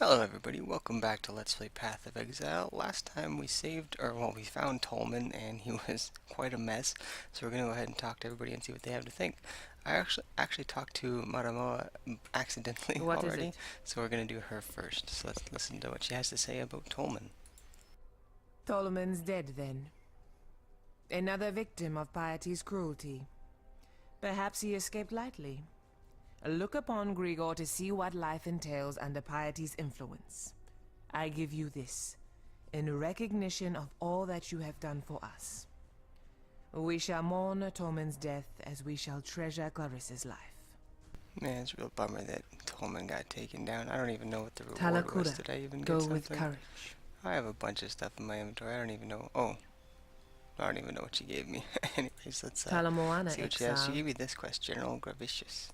Hello everybody, welcome back to Let's Play Path of Exile. Last time we saved, or well, we found Tolman and he was quite a mess, so we're going to go ahead and talk to everybody and see what they have to think. I actually talked to Maramoa accidentally What is already, it? so we're going to do her first. So let's listen to what she has to say about Tolman. Tolman's dead then. Another victim of Piety's cruelty. Perhaps he escaped lightly. Look upon Grigor to see what life entails under Piety's influence. I give you this, in recognition of all that you have done for us. We shall mourn Tolman's death as we shall treasure Clarissa's life. Man, it's a real bummer that Tolman got taken down. I don't even know what the reward was. Talakura, Did I even get go something? with courage. I have a bunch of stuff in my inventory. I don't even know. Oh, I don't even know what she gave me. Anyways, let's Talamoana see what she has. She exile. gave me this quest, General Gravicious.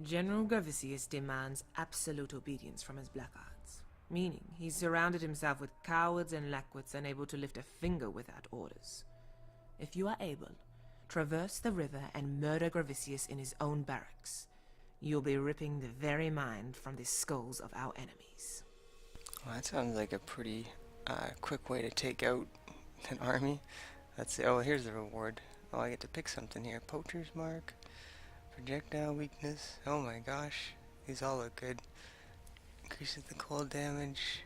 General Gravicius demands absolute obedience from his Blackguards, meaning he's surrounded himself with cowards and lackwits unable to lift a finger without orders. If you are able, traverse the river and murder Gravicius in his own barracks. You'll be ripping the very mind from the skulls of our enemies. Well, that sounds like a pretty quick way to take out an army. Let's see. Oh, here's the reward. Oh, I get to pick something here. Poacher's Mark. Projectile weakness. Oh my gosh. These all look good. Increases the cold damage.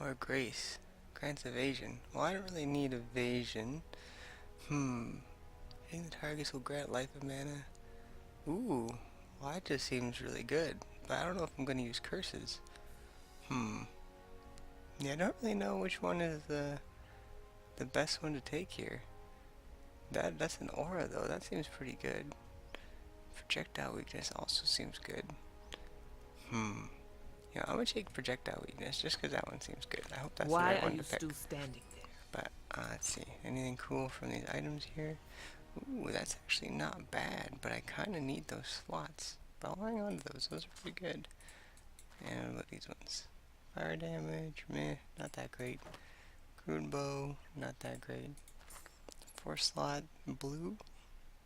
Or grace. Grants evasion. Well, I don't really need evasion. Hitting the targets will grant life of mana. Ooh. Well, that just seems really good. But I don't know if I'm going to use curses. Yeah, I don't really know which one is the best one to take here. That's an aura though. That seems pretty good. Projectile weakness also seems good. Yeah, I'm gonna take projectile weakness just because that one seems good. I hope that's the Why right are one you to pick. still standing there? But let's see. Anything cool from these items here? Ooh, that's actually not bad, but I kind of need those slots. But I'll hang on to those. Those are pretty good. And what about these ones? Fire damage, meh, not that great. Crude bow, not that great. 4-slot blue,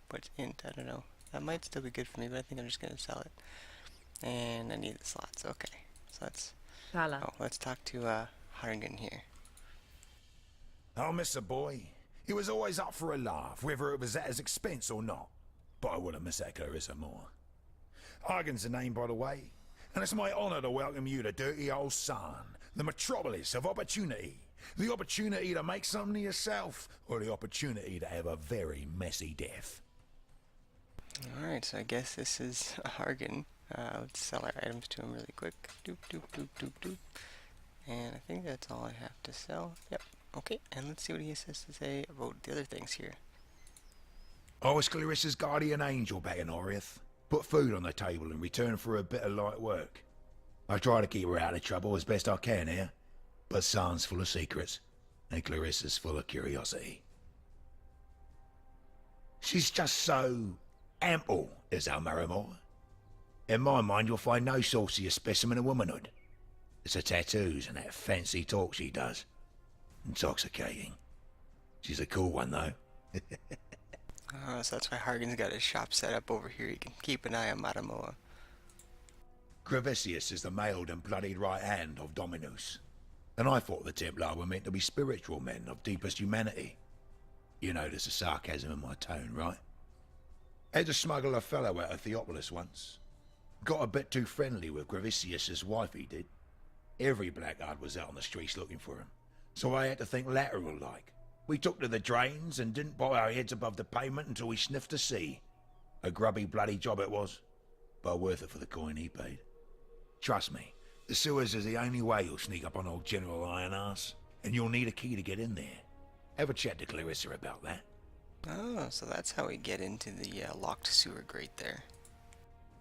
but int, I don't know. That might still be good for me, but I think I'm just gonna sell it. And I need the slots. Okay, so Tala, let's talk to Hargan here. I'll miss a boy. He was always up for a laugh, whether it was at his expense or not. But I wouldn't miss that Clarissa more. Argan's the name, by the way, and it's my honour to welcome you to dirty old Sarn, the metropolis of opportunity. The opportunity to make something of yourself, or the opportunity to have a very messy death. Alright, so I guess this is Hargan. Let's sell our items to him really quick. Doop, doop, doop, doop, doop. And I think that's all I have to sell. Yep. Okay, and let's see what he has to say about the other things here. I was Clarissa's guardian angel back in Oriath. Put food on the table in return for a bit of light work. I try to keep her out of trouble as best I can here, but Sarn's full of secrets, and Clarissa's full of curiosity. She's just so ample, is our Marimore. In my mind, you'll find no saucier specimen of womanhood. It's her tattoos and that fancy talk she does. Intoxicating. She's a cool one, though. So that's why Hargan's got his shop set up over here. He can keep an eye on Matamoa. Gravicius is the mailed and bloodied right hand of Dominus. And I thought the Templar were meant to be spiritual men of deepest humanity. You notice the sarcasm in my tone, right? Had to smuggle a fellow out of Theopolis once. Got a bit too friendly with Gravicius's wife, he did. Every blackguard was out on the streets looking for him, so I had to think lateral-like. We took to the drains and didn't bow our heads above the pavement until we sniffed the sea. A grubby bloody job it was, but worth it for the coin he paid. Trust me, the sewers is the only way you'll sneak up on old General Iron Ass, and you'll need a key to get in there. Have a chat to Clarissa about that. Oh, so that's how we get into the locked sewer grate there.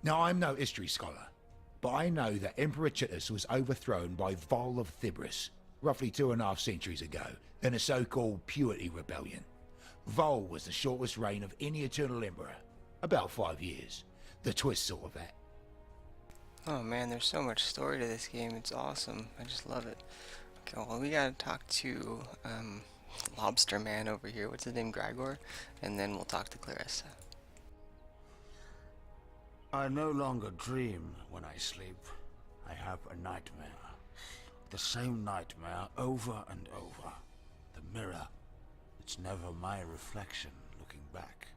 Now, I'm no history scholar, but I know that Emperor Chitus was overthrown by Vol of Thybris, roughly 2.5 centuries ago, in a so-called Piety rebellion. Vol was the shortest reign of any eternal emperor, about 5 years. The twist sort of that. Oh man, there's so much story to this game. It's awesome. I just love it. Okay, well we gotta talk to Lobster Man over here. What's his name? Grigor? And then we'll talk to Clarissa. I no longer dream when I sleep. I have a nightmare. The same nightmare over and over. The mirror. It's never my reflection looking back.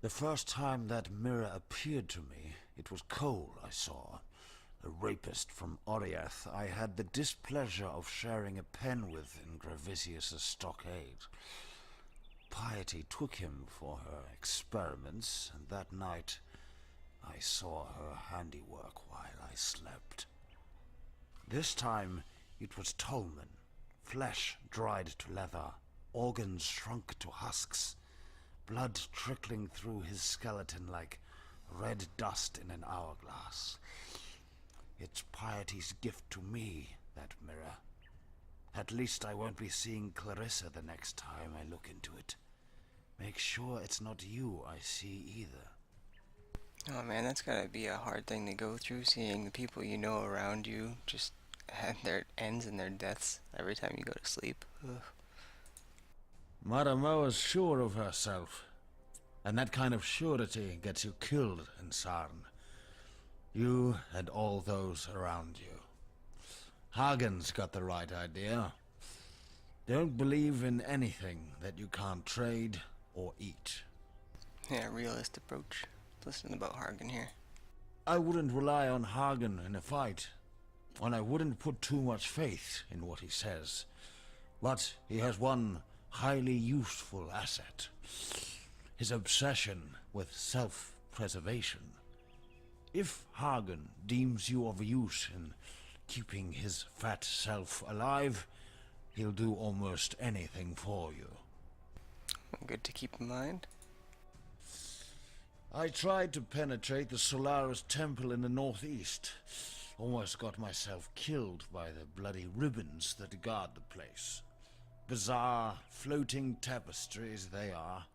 The first time that mirror appeared to me, it was Cole I saw. A rapist from Oriath I had the displeasure of sharing a pen with in Gravicius's stockade. Piety took him for her experiments, and that night I saw her handiwork while I slept. This time it was Tolman, flesh dried to leather, organs shrunk to husks, blood trickling through his skeleton like red dust in an hourglass. It's Piety's gift to me, that mirror. At least I won't be seeing Clarissa the next time I look into it. Make sure it's not you I see either. Oh man, that's gotta be a hard thing to go through, seeing the people you know around you just have their ends and their deaths every time you go to sleep. Ugh. Maramoa's sure of herself. And that kind of surety gets you killed in Sarn. You and all those around you. Hagen's got the right idea. Don't believe in anything that you can't trade or eat. Yeah, realist approach. Listening about Hargan here. I wouldn't rely on Hagen in a fight, and I wouldn't put too much faith in what he says. But he has one highly useful asset. His obsession with self-preservation. If Hagen deems you of use in keeping his fat self alive, he'll do almost anything for you. Good to keep in mind. I tried to penetrate the Solaris temple in the northeast. Almost got myself killed by the bloody ribbons that guard the place. Bizarre, floating tapestries they are.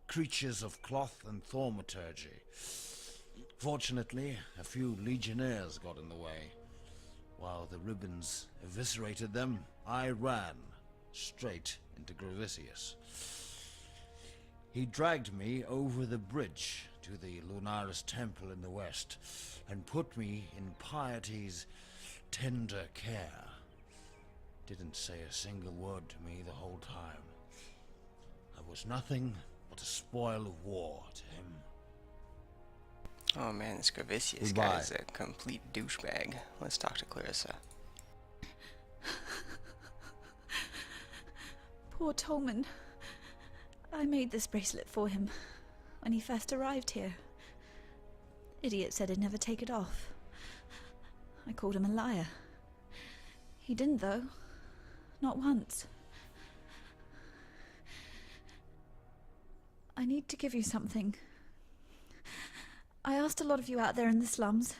Creatures of cloth and thaumaturgy. Fortunately, a few legionnaires got in the way. While the ribbons eviscerated them, I ran straight into Gravicius. He dragged me over the bridge to the Lunaris temple in the west and put me in Piety's tender care. Didn't say a single word to me the whole time. I was nothing but a spoil of war to him. Oh man, this Gravicius Goodbye. guy is a complete douchebag. Let's talk to Clarissa. Poor Tolman. I made this bracelet for him when he first arrived here. Idiot said he'd never take it off. I called him a liar. He didn't, though. Not once. I need to give you something. I asked a lot of you out there in the slums,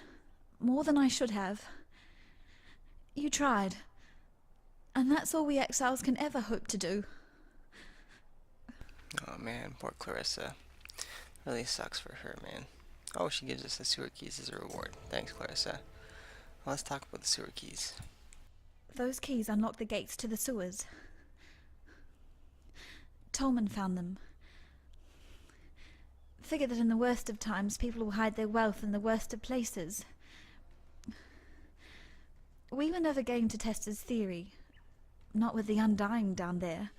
more than I should have. You tried, and that's all we exiles can ever hope to do. Oh man, poor Clarissa. Really sucks for her, man. Oh, she gives us the sewer keys as a reward. Thanks, Clarissa. Well, let's talk about the sewer keys. Those keys unlock the gates to the sewers. Tolman found them. Figure that in the worst of times, people will hide their wealth in the worst of places. We were never game to test his theory. Not with the Undying down there.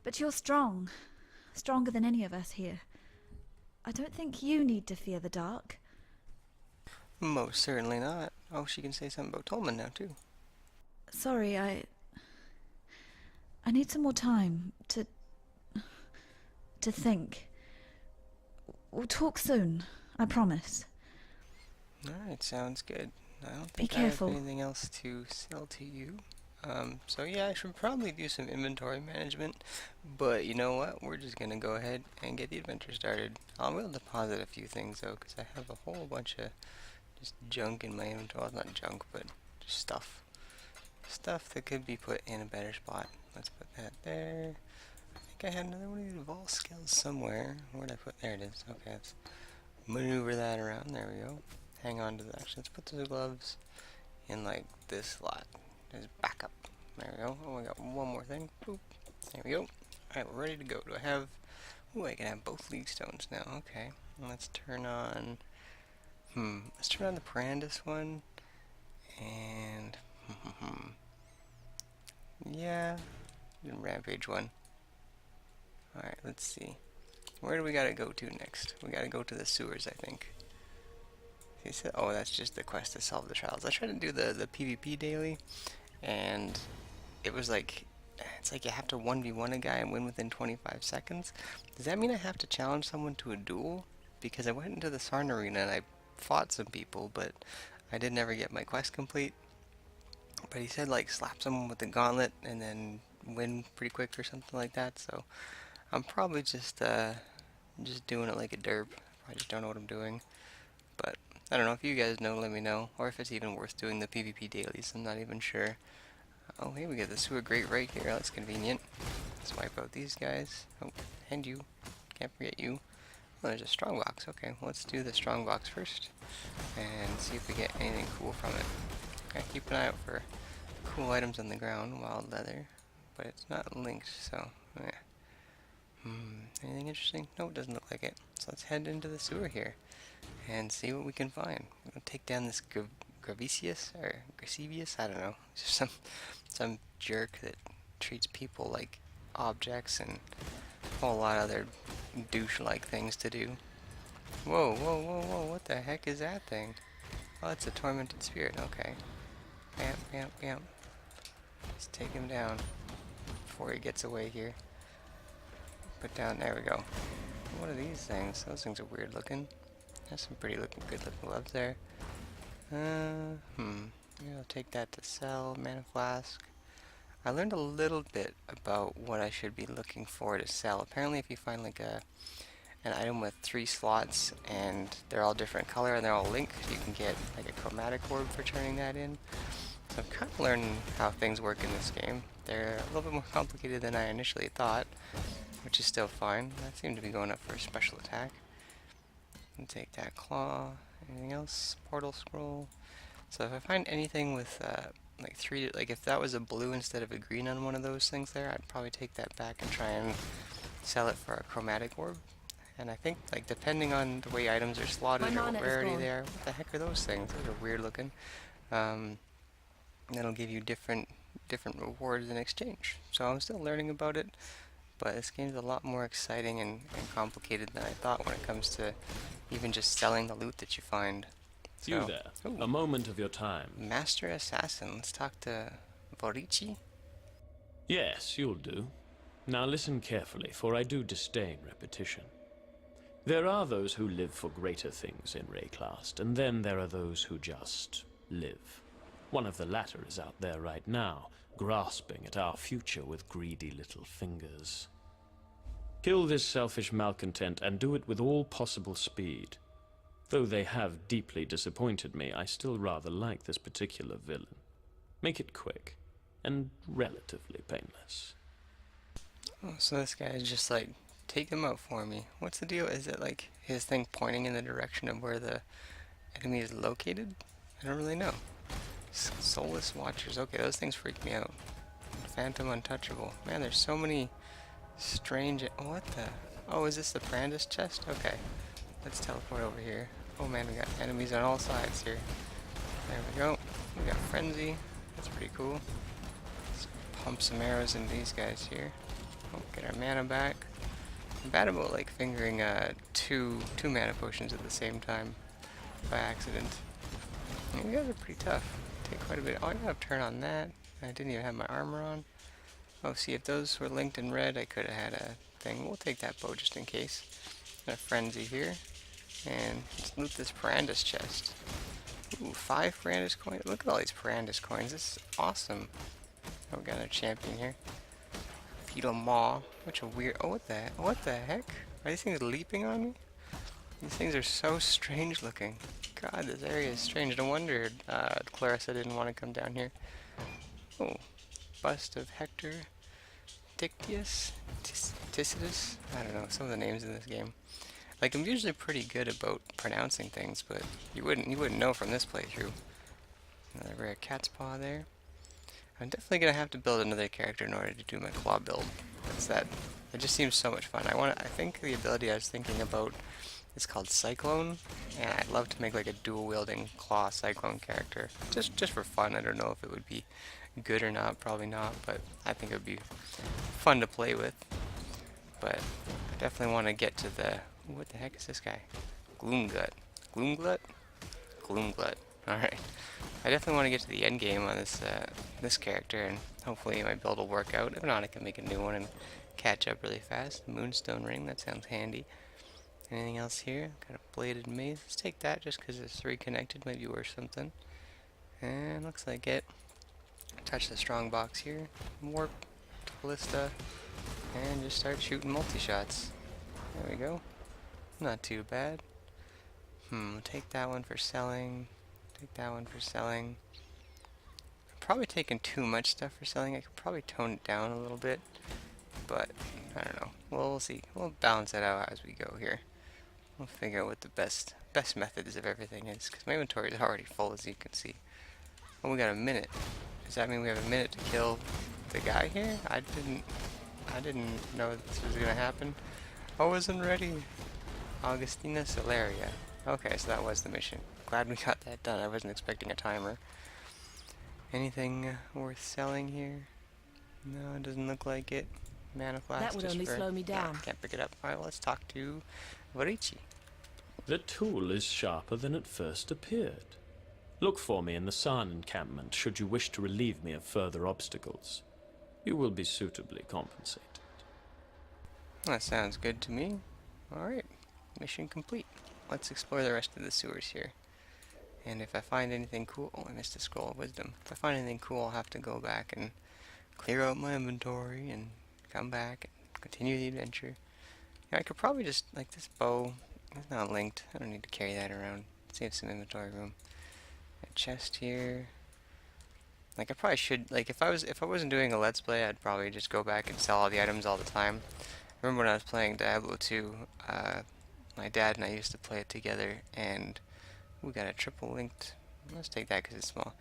But you're strong. Stronger than any of us here. I don't think you need to fear the dark. Most certainly not. Oh, she can say something about Tolman now, too. Sorry, I need some more time to think. We'll talk soon, I promise. Alright, sounds good. I don't Be think I have careful. anything else to sell to you. So yeah, I should probably do some inventory management, but you know what? We're just gonna go ahead and get the adventure started. I will deposit a few things though, because I have a whole bunch of just junk in my inventory. Well, not junk, but just stuff. Stuff that could be put in a better spot. Let's put that there. I think I had another one of these vault skills somewhere. Where'd I put? There it is. Okay, let's maneuver that around. There we go. Hang on to that. Actually, let's put the gloves in like this slot. Just back up. There we go. Oh, we got one more thing. Boop. There we go. Alright, we're ready to go. Do I have... Ooh, I can have both league stones now. Okay. Let's turn on Let's turn on the Parandus one. And... yeah. And Rampage one. Alright, let's see. Where do we gotta go to next? We gotta go to the sewers, I think. He said, oh, that's just the quest to solve the trials. I tried to do the PvP daily, and it was like, it's like you have to 1v1 a guy and win within 25 seconds. Does that mean I have to challenge someone to a duel? Because I went into the Sarn arena and I fought some people, but I did never get my quest complete. But he said like slap someone with the gauntlet and then win pretty quick or something like that. So I'm probably just doing it like a derp. I just don't know what I'm doing. But I don't know, if you guys know, let me know. Or if it's even worth doing the PvP dailies, I'm not even sure. Oh, hey, we got the sewer grate right here. That's convenient. Let's wipe out these guys. Oh, and you. Can't forget you. Oh, there's a strongbox. Okay, well, let's do the strongbox first. And see if we get anything cool from it. Okay, keep an eye out for cool items on the ground. Wild leather. But it's not linked, so... yeah. Anything interesting? No, it doesn't look like it. So let's head into the sewer here and see what we can find. We're gonna take down this Gravicius or Grasivius, I don't know. It's just some jerk that treats people like objects and a whole lot of other douche-like things to do. Whoa, whoa, whoa, whoa! What the heck is that thing? Oh, it's a tormented spirit. Okay. Bam, bam, bam. Let's take him down before he gets away here. Put down, there we go. What are these things? Those things are weird looking. There's some pretty good looking gloves there. Maybe I'll take that to sell. Mana flask. I learned a little bit about what I should be looking for to sell. Apparently if you find like an item with 3 slots and they're all different color and they're all linked, you can get like a chromatic orb for turning that in. So I'm kind of learning how things work in this game. They're a little bit more complicated than I initially thought, which is still fine. I seem to be going up for a special attack. And take that claw. Anything else? Portal scroll. So if I find anything with like 3, like if that was a blue instead of a green on one of those things there, I'd probably take that back and try and sell it for a chromatic orb. And I think like depending on the way items are slotted or what rarity they are, what the heck are those things? Those are weird looking. That'll give you different rewards in exchange. So I'm still learning about it. But this game's a lot more exciting and complicated than I thought when it comes to even just selling the loot that you find. So, You there. ooh, A moment of your time. Master Assassin. Let's talk to Vorici. Yes, you'll do. Now listen carefully, for I do disdain repetition. There are those who live for greater things in Rayclast, and then there are those who just live. One of the latter is out there right now, grasping at our future with greedy little fingers. Kill this selfish malcontent and do it with all possible speed. Though they have deeply disappointed me, I still rather like this particular villain. Make it quick and relatively painless. Oh, so this guy is just like, take them out for me. What's the deal? Is it like his thing pointing in the direction of where the enemy is located? I don't really know. Soulless Watchers. Okay, those things freak me out. Phantom Untouchable. Man, there's so many strange... Oh, what the... Oh, is this the Parandus chest? Okay. Let's teleport over here. Oh man, we got enemies on all sides here. There we go. We got Frenzy. That's pretty cool. Let's pump some arrows into these guys here. Oh, get our mana back. I'm bad about like fingering two mana potions at the same time by accident. You guys are pretty tough. Take quite a bit. Oh, I gotta turn on that. I didn't even have my armor on. Oh, see, if those were linked in red, I could have had a thing. We'll take that bow just in case. Got a Frenzy here. And let's loot this Parandus chest. Ooh, 5 Parandus coins. Look at all these Parandus coins. This is awesome. Oh, we got another champion here. Fetal Maw. Which a weird... Oh, what the heck? Are these things leaping on me? These things are so strange looking. God, this area is strange. No wonder Clarissa didn't want to come down here. Oh, bust of Hector. Dictius? Ticidus? I don't know, some of the names in this game. Like, I'm usually pretty good about pronouncing things, but you wouldn't know from this playthrough. Another rare cat's paw there. I'm definitely gonna have to build another character in order to do my claw build. It just seems so much fun. I think the ability I was thinking about It's called Cyclone, and I'd love to make like a dual-wielding claw Cyclone character, just for fun. I don't know if it would be good or not, probably not, but I think it would be fun to play with. But I definitely want to get to the... What the heck is this guy? Gloomgut. Gloomglut? Gloomglut. Alright. I definitely want to get to the end game on this character, and hopefully my build will work out. If not, I can make a new one and catch up really fast. Moonstone ring, that sounds handy. Anything else here? Got a bladed mace. Let's take that just because it's 3 connected. Maybe worth something. And looks like it. Touch the strong box here. Warp to Ballista. And just start shooting multi-shots. There we go. Not too bad. Take that one for selling. Take that one for selling. I'm probably taking too much stuff for selling. I could probably tone it down a little bit. But, I don't know. Well, we'll see. We'll balance it out as we go here. We'll figure out what the best methods of everything is. Because my inventory is already full, as you can see. Oh, we got a minute. Does that mean we have a minute to kill the guy here? I didn't know this was gonna happen. I wasn't ready. Augustina Solaria. Okay, so that was the mission. Glad we got that done. I wasn't expecting a timer. Anything worth selling here? No, it doesn't look like it. Mana flask. That would only slow me down. Can't pick it up. Alright, well, let's talk to Vorici. The tool is sharper than it first appeared. Look for me in the Sarn encampment should you wish to relieve me of further obstacles. You will be suitably compensated. That sounds good to me. Alright, mission complete. Let's explore the rest of the sewers here. And if I find anything cool... Oh, I missed a scroll of wisdom. If I find anything cool, I'll have to go back and clear out my inventory and come back and continue the adventure. Yeah, I could probably just... Like, this bow is not linked. I don't need to carry that around. Save some inventory room. A chest here. Like, I probably should... Like, if I wasn't doing a Let's Play, I'd probably just go back and sell all the items all the time. I remember when I was playing Diablo 2, my dad and I used to play it together, and we got a triple linked. Let's take that because it's small.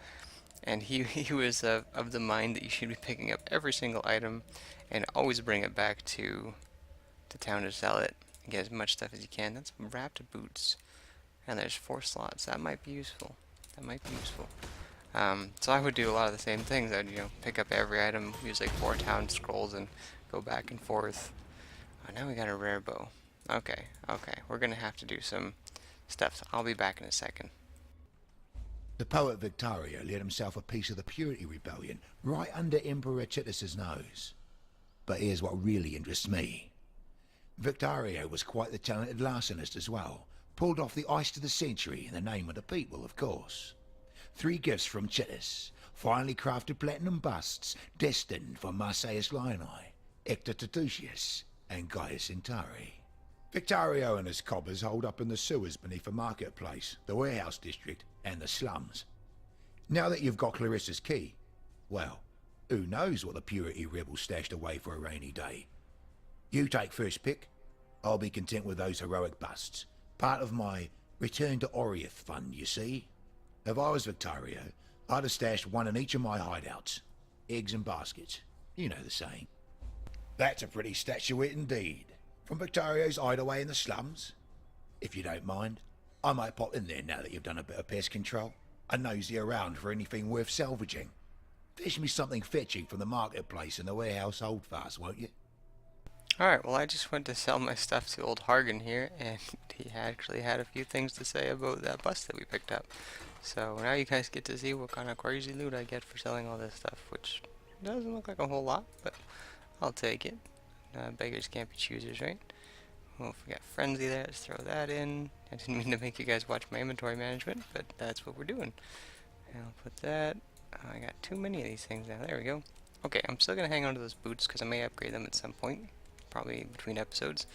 And he was of the mind that you should be picking up every single item and always bring it back to town to sell it and get as much stuff as you can. That's wrapped boots, and there's 4 slots. That might be useful. That might be useful. So I would do a lot of the same things. I'd pick up every item, use like 4 town scrolls, and go back and forth. Oh, now we got a rare bow. Okay, we're gonna have to do some stuff, so I'll be back in a second. The poet Victario led himself a piece of the Piety rebellion right under Emperor Titus's nose. But here's what really interests me. Victario was quite the talented larcenist as well. Pulled off the ice to the century in the name of the people, of course. 3 gifts from Titus, finely crafted platinum busts destined for Marsyas Lionii, Hector Titucius, and Gaius Centauri. Victario and his cobbers hold up in the sewers beneath the marketplace, the warehouse district, and the slums. Now that you've got Clarissa's key, well, who knows what the Purity rebels stashed away for a rainy day. You take first pick. I'll be content with those heroic busts. Part of my Return to Oriath fund, you see. If I was Victario, I'd have stashed 1 in each of my hideouts. Eggs and baskets. You know the saying. That's a pretty statuette indeed. From Victario's hideaway in the slums. If you don't mind, I might pop in there now that you've done a bit of pest control. And nosy around for anything worth salvaging. Fish me something fetching from the marketplace and the warehouse holdfast, won't you? Alright, well, I just went to sell my stuff to old Hargan here, and he actually had a few things to say about that bus that we picked up. So now you guys get to see what kind of crazy loot I get for selling all this stuff, which doesn't look like a whole lot, but I'll take it. Beggars can't be choosers, right? Well, if we got Frenzy there, let's throw that in. I didn't mean to make you guys watch my inventory management, but that's what we're doing. And I'll put that. Oh, I got too many of these things now. There we go. Okay, I'm still going to hang on to those boots because I may upgrade them at some point. Probably between episodes.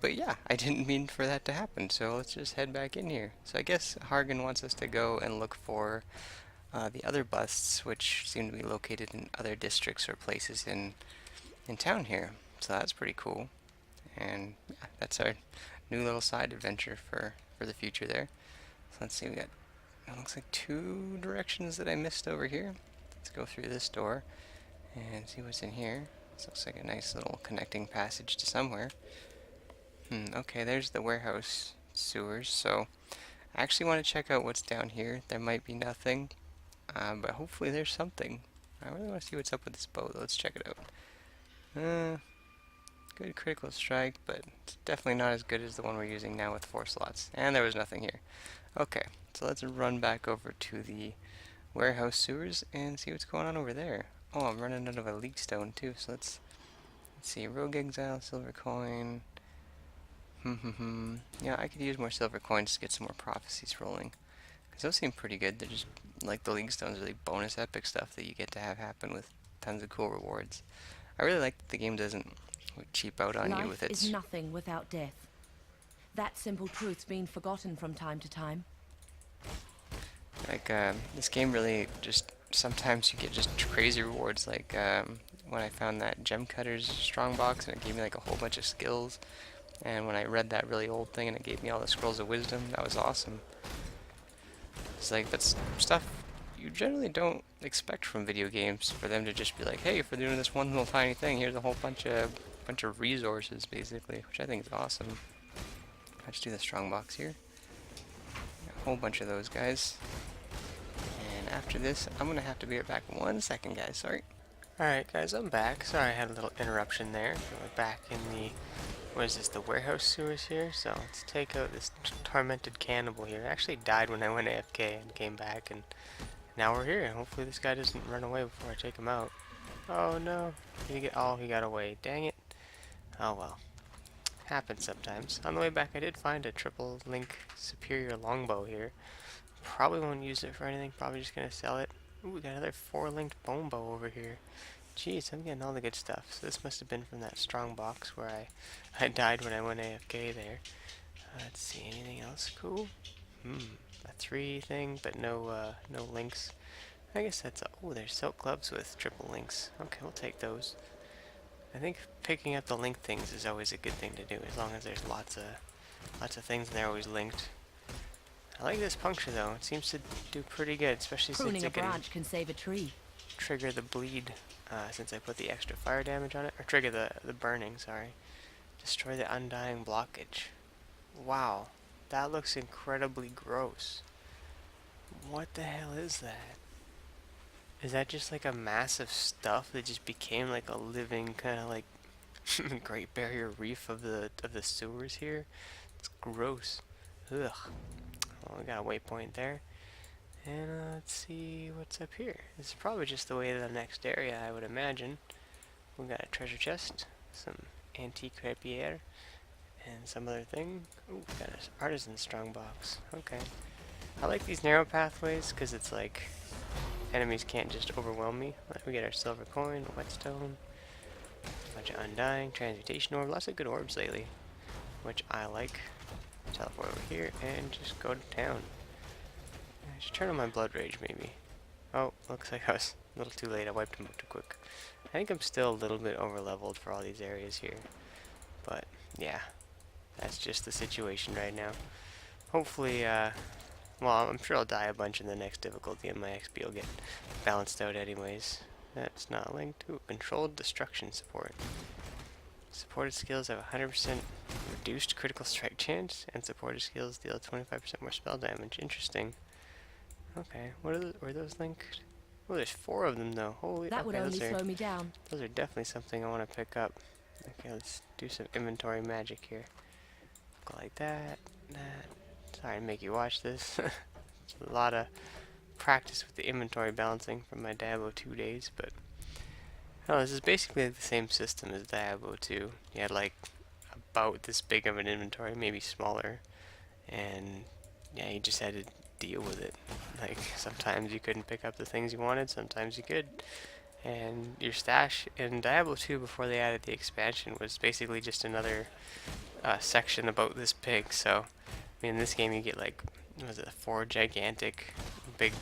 But yeah, I didn't mean for that to happen, so let's just head back in here. So I guess Hargan wants us to go and look for the other busts, which seem to be located in other districts or places in town here. So that's pretty cool. And yeah, that's our new little side adventure for the future there. So let's see, we got, it looks like 2 directions that I missed over here. Let's go through this door and see what's in here. This looks like a nice little connecting passage to somewhere. Okay, there's the warehouse sewers, so I actually want to check out what's down here. There might be nothing, but hopefully there's something. I really want to see what's up with this boat. Let's check it out. Good critical strike, but it's definitely not as good as the one we're using now with 4 slots. And there was nothing here. Okay, so let's run back over to the warehouse sewers and see what's going on over there. Oh, I'm running out of a leak stone too, so let's see. Rogue Exile, silver coin. Yeah, I could use more silver coins to get some more prophecies rolling. Because those seem pretty good. They're just like the league stones are like bonus epic stuff that you get to have happen with tons of cool rewards. I really like that the game doesn't cheap out on you with Life its... is nothing without death. That simple truth's been forgotten from time to time. Like, this game really just... Sometimes you get just crazy rewards, like when I found that Gem Cutter's strong box and it gave me like a whole bunch of skills. And when I read that really old thing and it gave me all the scrolls of wisdom, that was awesome. It's like, that's stuff you generally don't expect from video games, for them to just be like, hey, for doing this one little tiny thing, here's a whole bunch of resources, basically, which I think is awesome. Let's do the strong box here. A whole bunch of those guys. And after this, I'm gonna have to be right back. 1 second, guys, sorry. Alright, guys, I'm back. Sorry I had a little interruption there. We're back in the... What is this, the warehouse sewers here? So let's take out this tormented cannibal here. It actually died when I went AFK and came back, and now we're here. Hopefully this guy doesn't run away before I take him out. Oh no. He got away. Dang it. Oh well. Happens sometimes. On the way back I did find a triple link superior longbow here. Probably won't use it for anything. Probably just gonna sell it. Ooh, we got another 4-linked bone bow over here. Jeez, I'm getting all the good stuff. So this must have been from that strong box where I died when I went AFK there. Let's see, anything else cool? A 3 thing, but no links. I guess that's oh, there's silk gloves with triple links. Okay, we'll take those. I think picking up the link things is always a good thing to do, as long as there's lots of things and they're always linked. I like this puncture though. It seems to do pretty good, especially Pruning since a it can branch can save a tree. trigger the bleed, since I put the extra fire damage on it, or trigger the burning, sorry. Destroy the undying blockage. Wow, that looks incredibly gross. What the hell is that? Is that just like a massive stuff that just became like a living kind of like Great Barrier Reef of the sewers here? It's gross. Ugh. Well, we got a waypoint there. And let's see what's up here. This is probably just the way to the next area, I would imagine. We got a treasure chest, some antique rapier, and some other thing. Ooh, we got an artisan strongbox. Okay. I like these narrow pathways because it's like enemies can't just overwhelm me. We get our silver coin, whetstone, a bunch of undying, transmutation orb, lots of good orbs lately, which I like. Teleport over here and just go to town. I should turn on my blood rage maybe. Oh, looks like I was a little too late. I wiped him up too quick. I think I'm still a little bit over leveled for all these areas here. But yeah, that's just the situation right now. Hopefully, well, I'm sure I'll die a bunch in the next difficulty and my XP will get balanced out anyways. That's not linked to controlled destruction support. Supported skills have 100% reduced critical strike chance, and supported skills deal 25% more spell damage. Interesting. Okay, were those linked? Oh, there's 4 of them though. Holy, That would okay, only slow me down. those are definitely something I want to pick up. Okay, let's do some inventory magic here. Go like that, that. Sorry to make you watch this. It's a lot of practice with the inventory balancing from my Diablo 2 days, but oh, this is basically the same system as Diablo 2. You had like about this big of an inventory, maybe smaller, and yeah, you just had to deal with it. Like sometimes you couldn't pick up the things you wanted, sometimes you could. And your stash in Diablo 2 before they added the expansion was basically just another section about this big. So I mean, in this game you get like, what was it, 4 gigantic big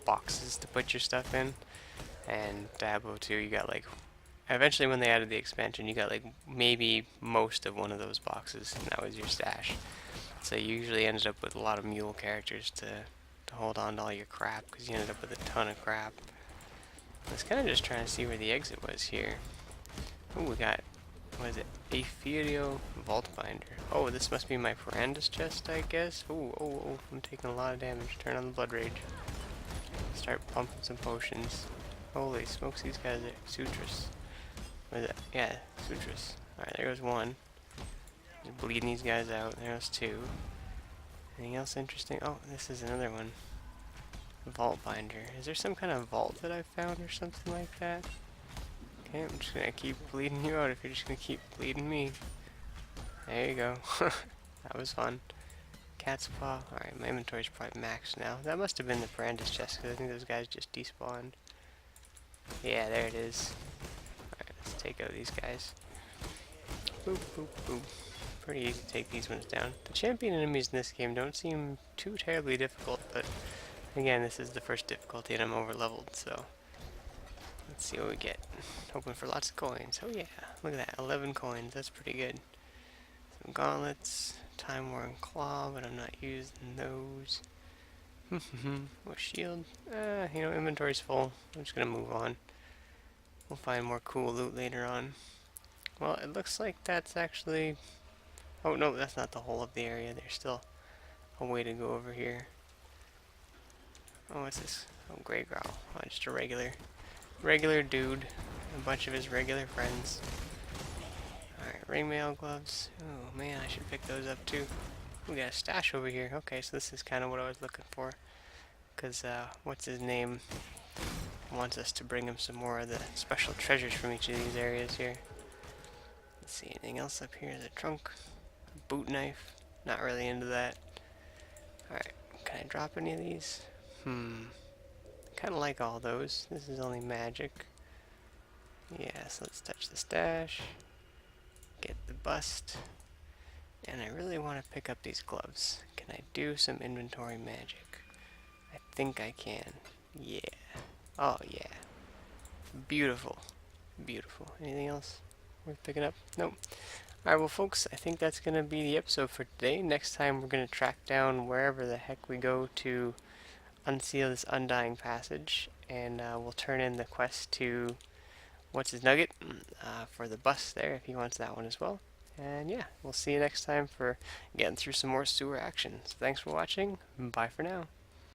boxes to put your stuff in. And Diablo 2 you got like, eventually when they added the expansion you got like maybe most of one of those boxes, and that was your stash. So you usually ended up with a lot of mule characters to hold on to all your crap, because you ended up with a ton of crap. I was kind of just trying to see where the exit was here. Ooh, we got What is it? Apherio Vault Binder. Oh, this must be my Piranda's chest, I guess. Oh, I'm taking a lot of damage. Turn on the Blood Rage. Start pumping some potions. Holy smokes, these guys are Sutras. What is that? Yeah, Sutras. Alright, there goes one. Just bleeding these guys out. There goes two. Anything else interesting? Oh, this is another one. Vault Binder. Is there some kind of vault that I found or something like that? Okay, I'm just gonna keep bleeding you out if you're just gonna keep bleeding me. There you go. That was fun. Cat's Paw. Alright, my inventory's probably maxed now. That must have been the Piranda's chest, because I think those guys just despawned. Yeah, there it is. Alright, let's take out these guys. Boop, boop, boop. Pretty easy to take these ones down. The champion enemies in this game don't seem too terribly difficult, but again, this is the first difficulty and I'm over leveled, so let's see what we get. Hoping for lots of coins. Oh yeah, look at that, 11 coins, that's pretty good. Some gauntlets, time worn claw, but I'm not using those. What shield? You know, inventory's full. I'm just gonna move on. We'll find more cool loot later on. Well, it looks like that's actually... Oh no, that's not the whole of the area. There's still a way to go over here. Oh, what's this? Oh, Grey Growl. Oh, just a regular dude. A bunch of his regular friends. Alright, ringmail gloves. Oh man, I should pick those up too. We got a stash over here. Okay, so this is kind of what I was looking for. Because, what's his name? Wants us to bring him some more of the special treasures from each of these areas here. Let's see, anything else up here? The trunk. Boot knife. Not really into that. Alright, can I drop any of these? Kind of like all those. This is only magic. Yeah, so let's touch the stash. Get the bust. And I really want to pick up these gloves. Can I do some inventory magic? I think I can. Yeah. Oh, yeah. Beautiful. Beautiful. Anything else worth picking up? Nope. Alright, well folks, I think that's going to be the episode for today. Next time we're going to track down wherever the heck we go to unseal this Undying Passage, and we'll turn in the quest to What's His Nugget for the bus there if he wants that one as well. And yeah, we'll see you next time for getting through some more sewer action. So thanks for watching. Bye for now.